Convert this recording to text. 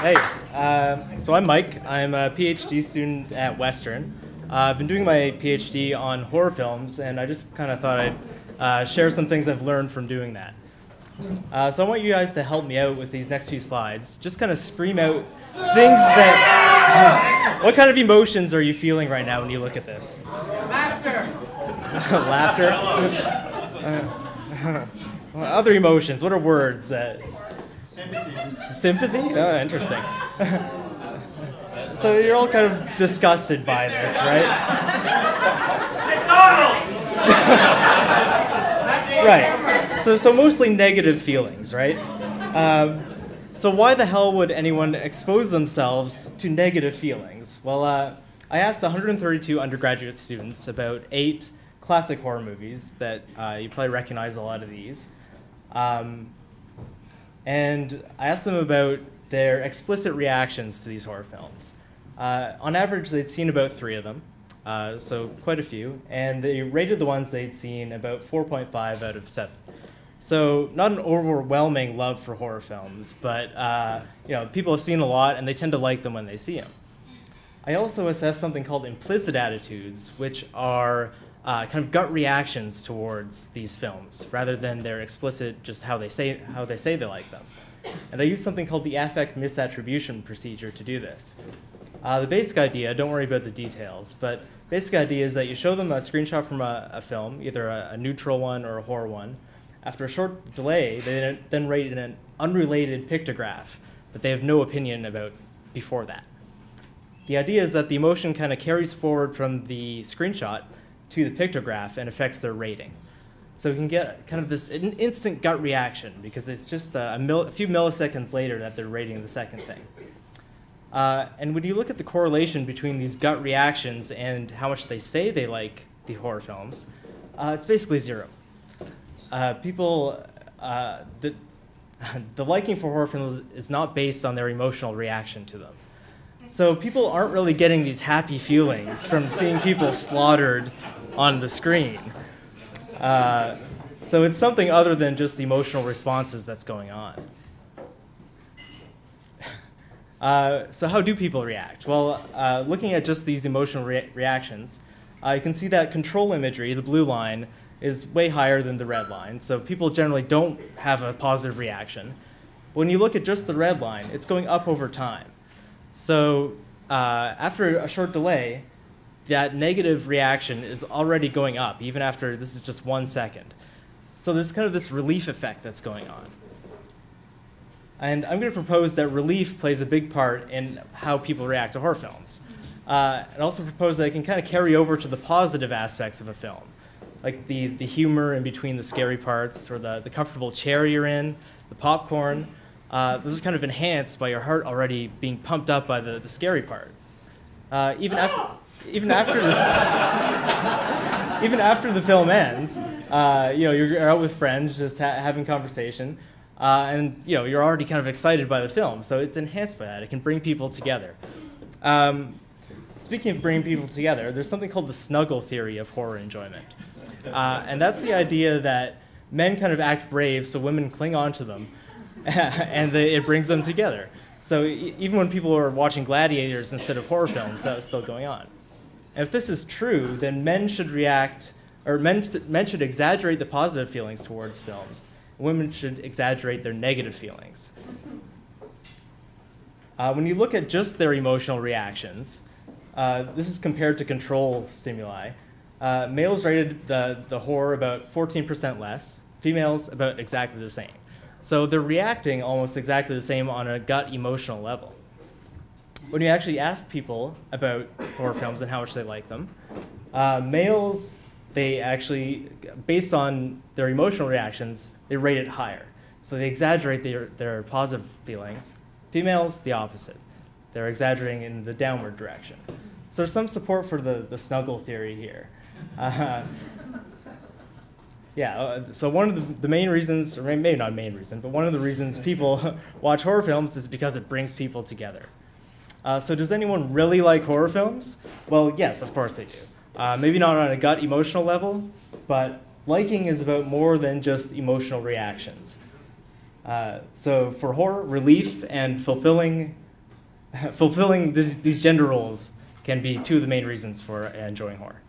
Hey, so I'm Mike. I'm a PhD student at Western. I've been doing my PhD on horror films, and I just kind of thought I'd share some things I've learned from doing that. So I want you guys to help me out with these next few slides. Just kind of scream out things that... what kind of emotions are you feeling right now when you look at this? Laughter. Laughter? Other emotions, what are words that... Sympathy. Sympathy? Oh, interesting. So you're all kind of disgusted by this, right? Right. So mostly negative feelings, right? So why the hell would anyone expose themselves to negative feelings? Well, I asked 132 undergraduate students about 8 classic horror movies that you probably recognize a lot of these. And I asked them about their explicit reactions to these horror films. On average, they'd seen about 3 of them, so quite a few, and they rated the ones they'd seen about 4.5 out of 7. So not an overwhelming love for horror films, but people have seen a lot, and they tend to like them when they see them. I also assessed something called implicit attitudes, which are kind of gut reactions towards these films, rather than their explicit, just how they say they like them. And I used something called the affect misattribution procedure to do this. The basic idea, don't worry about the details, but basic idea is that you show them a screenshot from a film, either a neutral one or a horror one. After a short delay, they then rate in an unrelated pictograph that they have no opinion about before that. The idea is that the emotion kind of carries forward from the screenshot to the pictograph and affects their rating. So we can get kind of this instant gut reaction because it's just a few milliseconds later that they're rating the second thing. And when you look at the correlation between these gut reactions and how much they say they like the horror films, it's basically 0. The liking for horror films is not based on their emotional reaction to them. So people aren't really getting these happy feelings from seeing people slaughtered on the screen. So it's something other than just the emotional responses that's going on. So how do people react? Well, looking at just these emotional reactions, you can see that control imagery, the blue line, is way higher than the red line. So people generally don't have a positive reaction. When you look at just the red line, it's going up over time. So after a short delay, that negative reaction is already going up, even after this is just 1 second. So there's kind of this relief effect that's going on. And I'm going to propose that relief plays a big part in how people react to horror films. And also propose that it can kind of carry over to the positive aspects of a film, like the humor in between the scary parts, or the comfortable chair you're in, the popcorn. Those are kind of enhanced by your heart already being pumped up by the scary part. Even after the film ends, you're out with friends, just having conversation, and you're already kind of excited by the film. So it's enhanced by that. It can bring people together. Speaking of bringing people together, there's something called the snuggle theory of horror enjoyment, and that's the idea that men kind of act brave, so women cling on to them, and it brings them together. So even when people are watching gladiators instead of horror films, that was still going on. And if this is true, then men should exaggerate the positive feelings towards films. Women should exaggerate their negative feelings. When you look at just their emotional reactions, this is compared to control stimuli. Males rated the horror about 14% less, females about exactly the same. So they're reacting almost exactly the same on a gut emotional level. When you actually ask people about horror films and how much they like them, males, they actually, based on their emotional reactions, they rate it higher. So they exaggerate their positive feelings. Females, the opposite. They're exaggerating in the downward direction. So there's some support for the snuggle theory here. So one of the main reasons, or maybe not main reason, but one of the reasons people watch horror films is because it brings people together. So does anyone really like horror films? Well, yes, of course they do. Maybe not on a gut emotional level, but liking is about more than just emotional reactions. So for horror, relief and fulfilling fulfilling these gender roles can be two of the main reasons for enjoying horror.